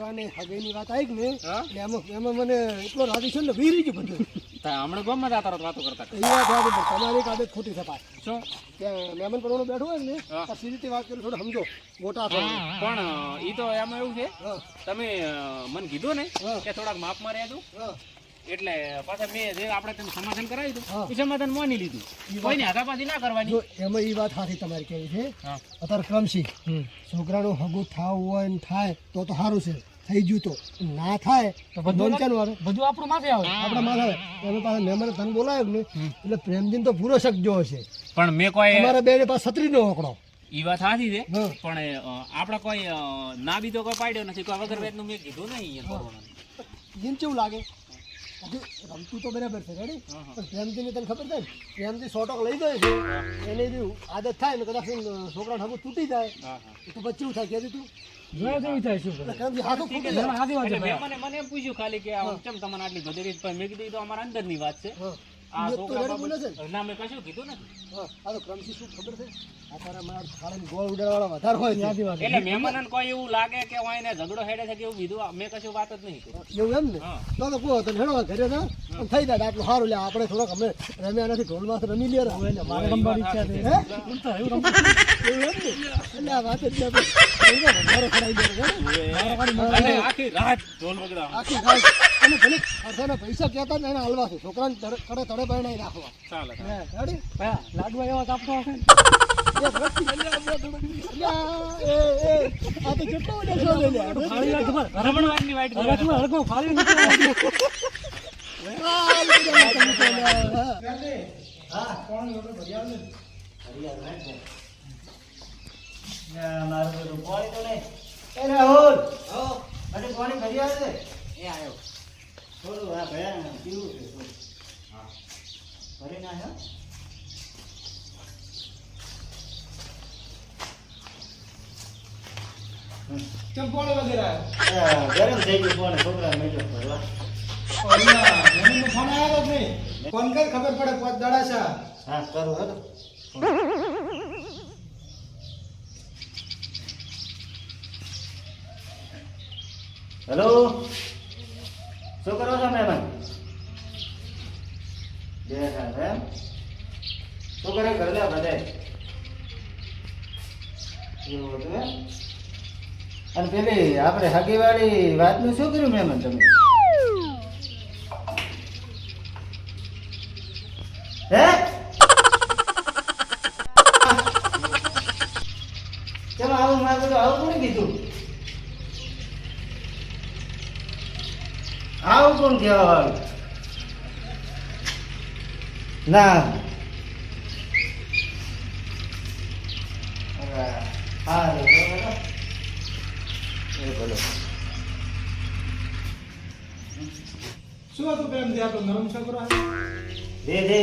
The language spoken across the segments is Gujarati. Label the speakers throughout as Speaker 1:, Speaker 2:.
Speaker 1: છોકરાને હગેની વાત આવી ને એમાં મને એટલો રાજી છે ને વીરી ગયું બધું.
Speaker 2: હમણાં ગમત આ તરત વાતો કરતા
Speaker 1: એ વાત સાચી, પણ તમારી એક આદત ખોટી છે પાછી.
Speaker 2: શું
Speaker 1: ત્યાં મહેમાન પરવાનું બેઠું હોય ને આ સીધી વાત કરી થોડું સમજો મોટા થો.
Speaker 2: પણ ઈ તો એમાં એવું છે તમે મને કીધું ને કે થોડાક માપ માં રહ્યા તું એટલે પાછા મેં જે આપણે તમે સમાધાન કરાવ્યું હતું એ સમાધાન માની લીધું. કોઈને હાથાપાથી ના કરવાની.
Speaker 1: જો એમાં એ વાત સાચી તમારી કેવી છે. અત્યારે ક્રમશી છોકરાનું હગું થાવું હોય ને થાય તો સારું છે, થઈ ગયું તો ના થાય તો બધું આવે,
Speaker 2: બધું આપણું માથે આવે,
Speaker 1: આપણા માથે આવે. એમાં પાછા મહેમાન ધન બોલાવ્યો ને એટલે પ્રેમજીન તો પૂરો શક જો હશે.
Speaker 2: પણ મેં કોઈ
Speaker 1: અમારા બે પાસે છત્રી નો ઓકડો.
Speaker 2: ઈ વાત સાચી છે, પણ આપણે કોઈ ના બીજો કોઈ પાડ્યો નથી, કોઈ વગર વેતનું મેં કીધું નહીં.
Speaker 1: જીન કેવું લાગે રમતું તો બરાબર છે રેડી, પણ પ્રેમજીને તને ખબર થાય ને પ્રેમજી સોટોક લઈ ગયો છે એની જે આદત થાય ને કદાચ છોકરાનું હગું તૂટી જાય તો પછી એવું થાય કે તું મને એમ પૂછ્યું ખાલી કે કેમ તમને આટલી બધી રીત, મેં કીધું તો અમારા અંદર ની વાત છે. ના મેં કશું કીધું નથી. આ તો ક્રમશી શું ખબર છે, ગોળ ઉડાડવાળા વધારે હોય એટલે મહેમાન કોઈ એવું લાગે કે એને ઝઘડો હેડે છે કે એવું બીજું મેં કશું વાત જ નહીં એવું એમ ને તો કહો તો હેડો ઘરે ના થઈ જાય આટલું સારું લે. આપણે થોડોક અમે રમ્યા નથી, ઢોલ માં રમી લે મારે રમવાની ઈચ્છા છે એવું એટલે આ વાત જ આખી રાત ઢોલ વગડા આખી રાત અને ભલે અડધાના પૈસા કહેતા ને એને હલવા છે છોકરાને તડે તડે બનાવી રાખવા. લાડવા એવા કાપતો હશે ને
Speaker 3: ગરમ થઈ ગયું ફોન છોકરા મેજો
Speaker 1: ફોન આવ્યો જ નહીં. ફોન કર ખબર પડે પાંચ દાડા છે.
Speaker 3: હા કરું હેલો. હેલો શું કરો છો મહેમાન? એમ શું કરે ઘર લે બધા એવું હતું એમ? અને પેલી આપણે હગીવાળી વાતનું શું કર્યું મહેમાન તમે? હે ચલો આવું મારે તો આવું કોને કીધું? આવું કોણ કહેવા વાળું? ના હા બોલો
Speaker 1: શું હતું પ્રેમ દે આપણો નરમ છોકરો
Speaker 3: દે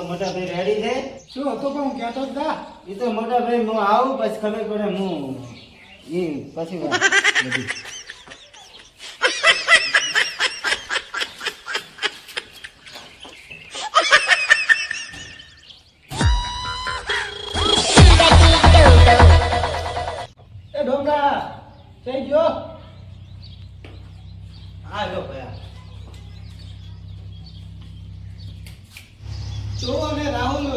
Speaker 3: મોટા ભાઈ રેડી છે?
Speaker 1: શું હતું પણ હું કહેતો જ ના
Speaker 3: એ તો મોટા ભાઈ હું આવું પછી ખબર પડે હું એ પછી વાત બધી.
Speaker 1: એ ઢોંગા થઈ ગયો
Speaker 3: હા લો ભયા
Speaker 1: તો અને રાહુલ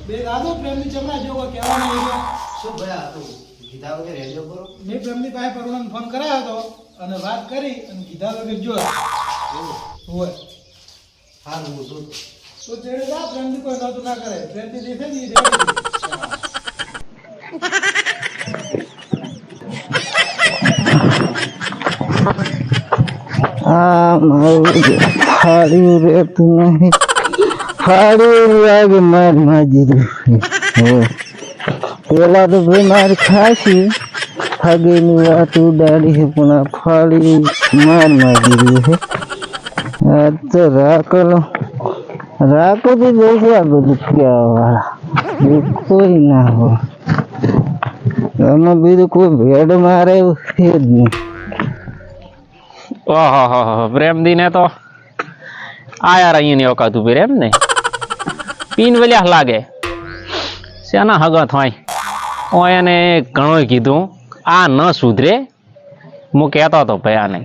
Speaker 1: બે દાદો પ્રેમની ચમડા જેવો કહેવાનું
Speaker 3: શું ભયા હતું કીધા વગર રેડિયો કરો?
Speaker 1: મેં પ્રેમની પાસે પરણાનો ફોન કરાયો હતો અને વાત કરી અને કીધા વગર જો હોય
Speaker 3: સારું હું શું
Speaker 1: તો ચેડે જા પ્રેમની કોઈ નહોતું ના કરે પ્રેમની દેખે ને
Speaker 3: ફાડી રહેતું નહીં, ફાડી લાગે માર માજી પેલા તો ભાઈ મારી ખાસી હગીની વાત ઉડાડી છે પણ આ ફાડી માર માજી રહ્યું છે. આ તો રાખોથી જઈશે આ બધું કહેવા વાળા કોઈ ના હોય એમાં બીજું કોઈ ભેડ મારે એવું છે જ નહીં.
Speaker 2: ઓહો પ્રેમદી ને તો આ યાર અહીંયા ની ઓકાતું પીરે એમ ને પીન વલ્યા લાગે શેના હગા થાય. એને ઘણો કીધું આ ન સુધરે હું કહેતો હતો ભયાને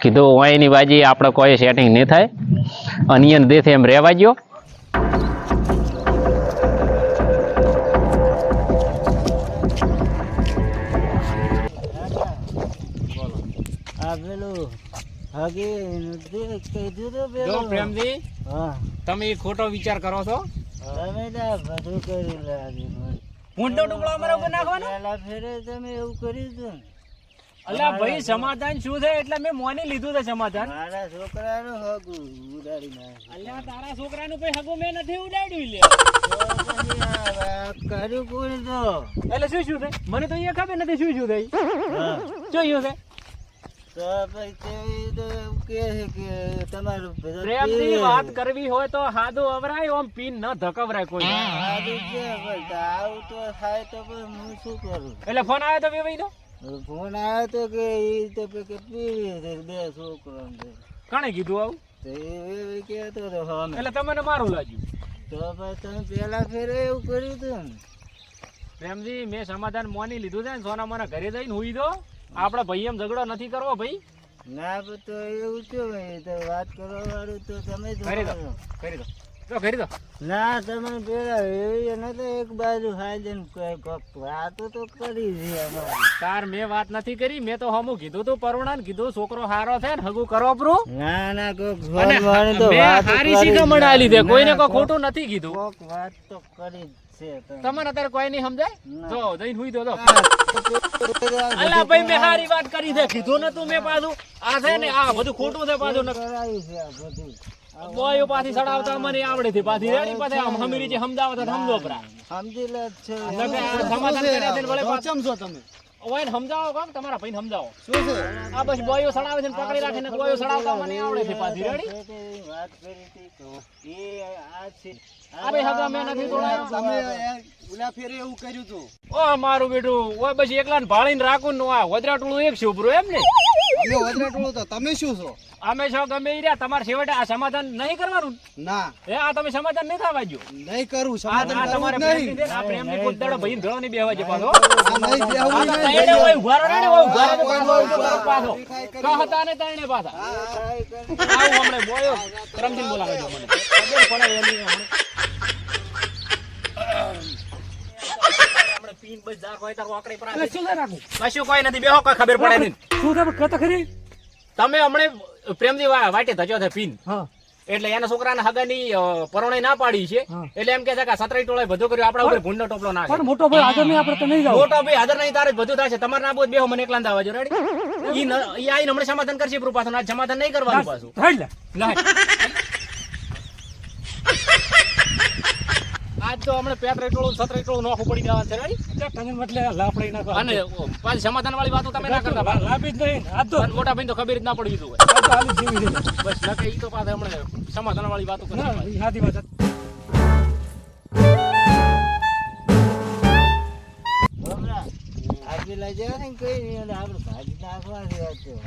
Speaker 2: કીધું વાયની બાજી આપણે કોઈ સેટિંગ નહીં થાય અનિયન દેથે એમ રહેવા ગયો.
Speaker 3: આ પેલું હગીનું કીધું તો
Speaker 2: જો
Speaker 3: પેલું.
Speaker 2: પ્રેમજી
Speaker 3: હા
Speaker 2: તમે ઈ ખોટો વિચાર કરો છો.
Speaker 3: તમે તો આ બધું કરી લાગ્યું મને.
Speaker 2: ઊંટનો ટુકડો અમારા ઉપર નાખવાનો.
Speaker 3: પેલા ફેરે તમે એવું કર્યું હતું ને.
Speaker 2: અલ્યા ભાઈ સમાધાન શું છે એટલે મેં મોની લીધું છે સમાધાન.
Speaker 3: મારા છોકરાનું હગું ઉડાડી નાખ્યું.
Speaker 2: અલ્યા તારા છોકરાનું કોઈ હગું મેં નથી ઉડાડ્યું લે.
Speaker 3: તો પછી આ કર્યું કોણ તો?
Speaker 2: એટલે શું થાય મને તો એ ખબર નથી શું થાય.
Speaker 3: હા.
Speaker 2: જોયું છે
Speaker 3: તો પછી તે તો એવું કહે છે કે તમારું બધા
Speaker 2: પ્રેમની
Speaker 3: પીવે.
Speaker 2: વાત કરવી હોય તો હાદું અવરાય ઓમ પીન ન ધકવરાય કોઈ.
Speaker 3: સારું છે પણ તો આવું તો થાય તો પછી હું શું કરું?
Speaker 2: એટલે ફોન આવ્યો તો વેવાઈ નો
Speaker 3: ફોન આવ્યો તો કે ઈ તો કે પીવી છે બે છોકરાને છે.
Speaker 2: કણે કીધું આવું
Speaker 3: તો એ કહેતો હતો સામે.
Speaker 2: એટલે તમને મારું લાગ્યું.
Speaker 3: તો પછી તમે પેલા ફેરે એવું કર્યું હતું ને.
Speaker 2: પ્રેમજી મેં સમાધાન મોની લીધું છે ને સોના મોના ઘરે જઈને હુઈ દો. આપણે ભાઈ એમ ઝઘડો નથી કરવો ભાઈ.
Speaker 3: ના પણ તો એવું છે ભાઈ તો વાત કરવા વાળું તો તમે જ
Speaker 2: કરી દો
Speaker 3: કરો.
Speaker 2: કરી દો તો કરી દો.
Speaker 3: ના તમે પેલા એવી નતો એક બાજુ હાજન વાતો તો કરી છે અમારી.
Speaker 2: તાર મેં વાત નથી કરી. મેં તો હમું કીધું તું પરુણા ને કીધું છોકરો હારો છે ને હગું કરો પ્રો.
Speaker 3: ના ના કોક
Speaker 2: અને
Speaker 3: વાળી તો
Speaker 2: મેં
Speaker 3: વાત
Speaker 2: હારી
Speaker 3: કરી
Speaker 2: શીખમણ
Speaker 3: છે.
Speaker 2: આ લીધે કોઈને
Speaker 3: ના,
Speaker 2: કોઈ ખોટું નથી કીધું.
Speaker 3: કોક વાત તો કરી જ છે તમે.
Speaker 2: તમને અત્યારે કોઈ નહીં સમજાય.
Speaker 3: ના.
Speaker 2: જો જઈને હુઈ દો તો.
Speaker 3: આ
Speaker 2: અલા ભાઈ મેં હારી વાત કરી છે કીધું નતું મેં પાછું. આ છે ને આ બધું ખોટું છે પાછું.
Speaker 3: કરાયું છે આ બધું.
Speaker 2: બોયો પાછી સડાવતા મને આવડે છે પાછી રેડી પાછી આમ હમીરી જે સમજાવો તો સમજો પરા.
Speaker 3: સમજી લે છે.
Speaker 2: એટલે કે આ સમાધાન કર્યા છે ને વળી પાછું
Speaker 3: છો તમે?
Speaker 2: ઓય ને સમજાવો કામ તમારા ભાઈને સમજાવો.
Speaker 3: શું છે?
Speaker 2: આ બસ બોયો સડાવે છે ને પકડી રાખે ને બોયો સડાવતા મને આવડે છે પાછી રેડી.
Speaker 3: વાત કરી હતી તો એ આ છે.
Speaker 2: અરે હગા મેં નથી તોડાયો.
Speaker 3: તમે ઓલા ફેરે એવું કર્યું હતું.
Speaker 2: ઓ મારું બેટું ઓય બસ એકલા ને ભાળીને રાખું ને આ વધરા ટોળું એક છે ઉપરું એમ ને.
Speaker 3: અમે વજરાટોળું તો તમે શું છો?
Speaker 2: અમે છો ગમે ઈ રહ્યા તમારે છેવટે આ સમાધાન નહીં કરવાનું.
Speaker 3: ના
Speaker 2: હે આ તમે સમાધાન નહીં થવા જો.
Speaker 3: નહીં કરું
Speaker 2: આ તમારે પ્રેમની છે ને, આ પ્રેમની કોઈ દાડો ભાઈને ભેળો નહીં બેહવા છે પાછો.
Speaker 3: નહીં બેહવું
Speaker 2: આ તો તૈણે હોય ઉભા રહો ને, હોય ઉભા રહો તો પાછો પાછો. કહતા ને તૈણે પાછા. આવું હમણાં બોયો કરમજીને બોલાવે છે મને. ખબર પડે એની હમણાં. હમણાં પીન બસ જાર હોય તો આકડી પર આવે. કશું કોઈ નથી બેહો કોઈ ખબર પડે નહીં. તમે હમણે પ્રેમજી વાટે ધજો છે પીન. એટલે એના છોકરાના હગાની પરોણે ના પાડી છે. એટલે એમ કે છે કે સતરાઈ ટોળાએ બધું કર્યું આપણા ઉપર ભૂંડનો ટોપલો નાખે.
Speaker 4: મોટો ભાઈ હાજર નહીં આપણે તો નહીં જાવ.
Speaker 2: મોટો ભાઈ હાજર નહીં તારે જ બધું થાય છે. તમારે ના બોલ બેહો મને એકલા દાવા જો રેડી. ઈ આઈને હમણે સમાધાન કરશે પ્રૂ પાછું આજ સમાધાન નહીં કરવાનું પાછું. ના આજ તો હમણે પેટરે ટોળું સતરાઈ ટોળું નોખું પડી જવાનું છે રેડી. અને પાછી સમાધાન વાળી વાતો તમે ના કરતા અને મોટા ભાઈ તો ખબર જ ના પડી દીધું હોય. બસ નકે ઈ તો પાછા હમણે સમાધાન વાળી વાતો કરે.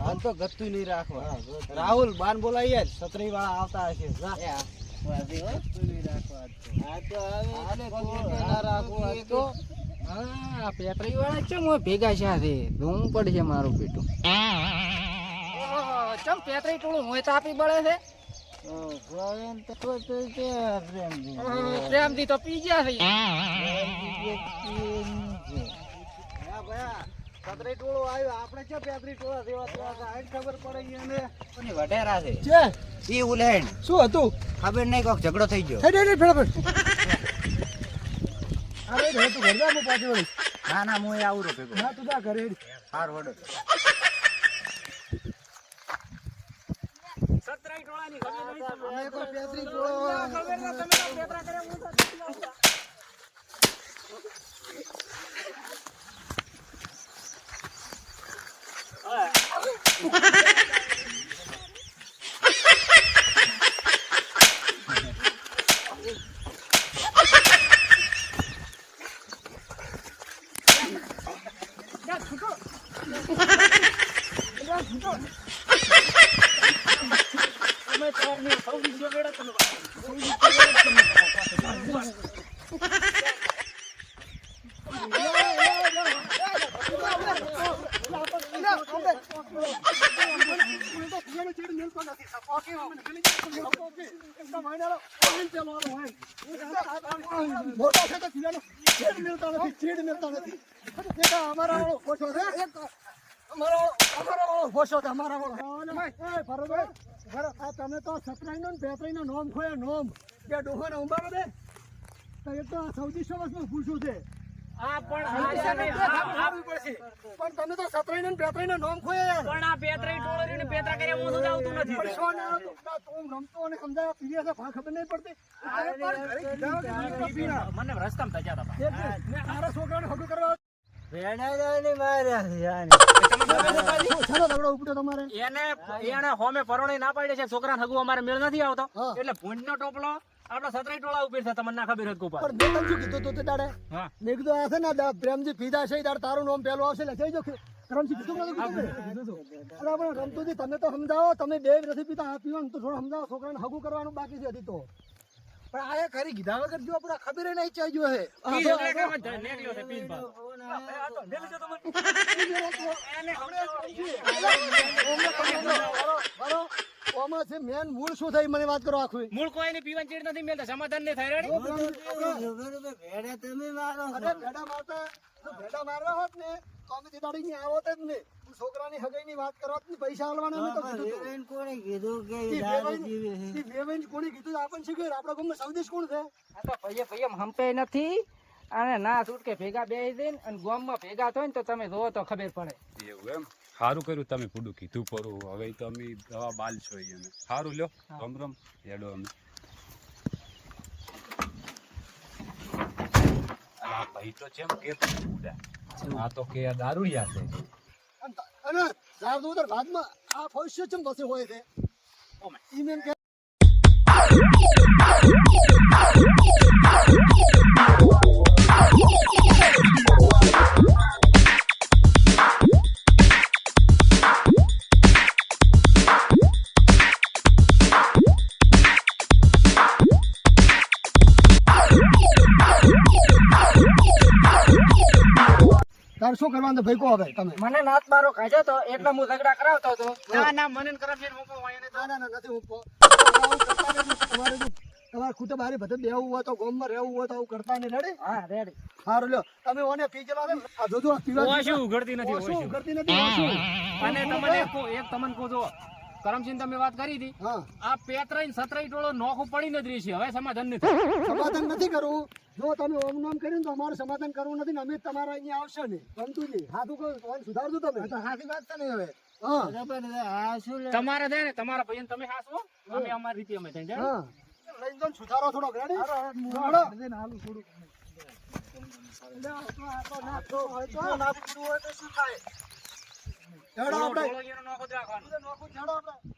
Speaker 3: હાલ તો ગતું નહીં રાખવા. રાહુલ બાન બોલાવીએ સત્રી વાળા આવતા હશે.
Speaker 4: ભેગા છે હું પડશે મારું બેટું. ચમ પેતરી ટોળું હોય તો આપી બળે છે. પ્રેમથી તો પી ગયા છે.
Speaker 3: સત્રી ટોળો આવ્યો આપણે છે. પેતરી ટોળા જેવા ખબર પડે એને
Speaker 4: વઢેરા છે.
Speaker 3: ઈ ઉલેન
Speaker 4: શું હતું?
Speaker 3: ખબર નહીં કોક ઝઘડો થઈ ગયો. ના ના હું આવું રો ભેગો. હાર વડો.
Speaker 2: સતરાઈ ટોળાની ખબર નહીં તમને.
Speaker 3: અમે કોઈ પેતરી ટોળો
Speaker 2: ખબર ના તમે તો પેતરા કર્યા હું તો નથી આવતા. અમે ચારની સૌથી જોડે તમે
Speaker 5: તો મહિનાનો ઓઈલ પેલો હોય મોટો છે તો જીવાનો ચીડ મિલતા નથી બેટા અમારા વાળો ઓછો છે અમારો ઓછો છે અમારા વાળો એ ભરતભાઈ આ તમે તો સતરાઈનો ને પેતરાઈનો નોમ ખોયા નોમ કે ડોહાને ઉંબારો દે તો એ તો સૌથી વર્ષમાં પૂછ્યું છે
Speaker 2: આ પણ
Speaker 5: પણ તમે તો સતરાઈનો ને પેતરાઈનો નોમ ખોયા યાર
Speaker 2: આ પેતરાઈ ટોળરી ને પેતરા કર્યા હું તો આવતું નથી
Speaker 5: પણ શું ના હતું? તું રમતો અને સમજાય પીએ છે ખબર નહીં પડતી
Speaker 2: મને રસ્તામાં તજાતા
Speaker 5: મારા છોકરાને હગું કરવા
Speaker 2: એને હોમે પરોણે ના પાડે છે છોકરા હગુ અમારે મેળ નથી આવતો એટલે ભૂંડ નો ટોપલો આપડા સતરાઈ ટોળા ઉપર છે તમને ના ખબર હતી
Speaker 5: પણ મેં તને શું કીધું તું તે દાડે મેં કીધું આ છે ને પ્રેમજી પીધા છે દાડ તારું નામ પેલું આવશે એટલે જઈ જો રમજી કીધું નતું કીધું અરે પણ રમતુજી તમે તો સમજાવો તમે બે નથી પીતા આ પીવાનું તો થોડું સમજાવો છોકરાને હગું કરવાનું બાકી છે હજી તો પણ આ ખરી કીધા વગર જો આપડા ખબર નહીં ચાલ્યો હે ઓમાં છે મેન મૂળ શું થઈ મને વાત કરો આખું
Speaker 2: મૂળ કોઈ ને પીવાની ચીડ નથી મેલતા સમાધાન ને થાય રેડી
Speaker 5: ભેડા મારવા હોત ને તો અમે તે દાડી ની આવત જ ને છોકરાની હગાઈની વાત કરવા જ પૈસા આલવાના નતો કીધું કોણે કીધું કે કોણે કીધું આપણને શીખે આપણા ગામમાં સૌદેશ કોણ છે
Speaker 4: આ તો ભાઈ હંપે નથી અને ના છૂટકે ભેગા બે દઈને અને ગામમાં ભેગા થાય ને તો તમે જોવો તો ખબર પડે
Speaker 6: એવું એમ સારું કર્યું તમે પૂડું કીધું પરું હવે તો અમે દવા બાલ છો એને સારું લ્યો રમ રમ હેડો અમે આ ભાઈ તો જેમ કે આ તો કે દારૂડિયા છે
Speaker 5: અને જાર ઉધર ભાગમાં આ ભવિષ્ય ચમ બસે હોય છે ઈમેન કે તાર શું કરવાનું ભાઈ કો હવે તમે
Speaker 4: મને નાત મારો ખાજો તો એટલે હું ઝઘડા કરાવતો હતો
Speaker 2: ના મને કરમ છે મૂકો વાયને
Speaker 5: ના નથી હું તમારે ખૂટે બારી બધે બેવું હોય તો ગોમમાં રહેવું હોય તો આવું કરતા નહીં રેડી
Speaker 4: હા રેડી
Speaker 5: સારું લ્યો તમે ઓને પી ગયેલા ને આ જોજો આ પીવા
Speaker 2: ઓશું ઉઘડતી નથી
Speaker 5: શું
Speaker 2: ઓશું
Speaker 5: કરતી નથી ઓશું.
Speaker 2: અને તમને એક તમને કહું જો કરમસિંહ તમે વાત કરી હતી
Speaker 5: હા
Speaker 2: આ પેતરાઈ સતરાઈ ટોળો નોખું પડી ન જ રહી છે હવે સમાધાન નથી થાય.
Speaker 5: સમાધાન નથી કરવું જો તમે ઓમ નામ કર્યું ને તો અમારે સમાધાન કરવું નથી ને અમે તમારા અહીંયા આવશે ને ગમતુંજી હાથું કહું સુધારજો તમે હાથી વાત છે ને હવે હા
Speaker 2: તમારે છે ને તમારા ભાઈ તમે હાસવો અમે અમારી રીતે અમે થઈ જાય
Speaker 5: હા લઈને જાઓ ને સુધારો થોડો રેડી આપણે
Speaker 2: નોખું જ રાખવાનું
Speaker 5: નોખું છાડો આપણે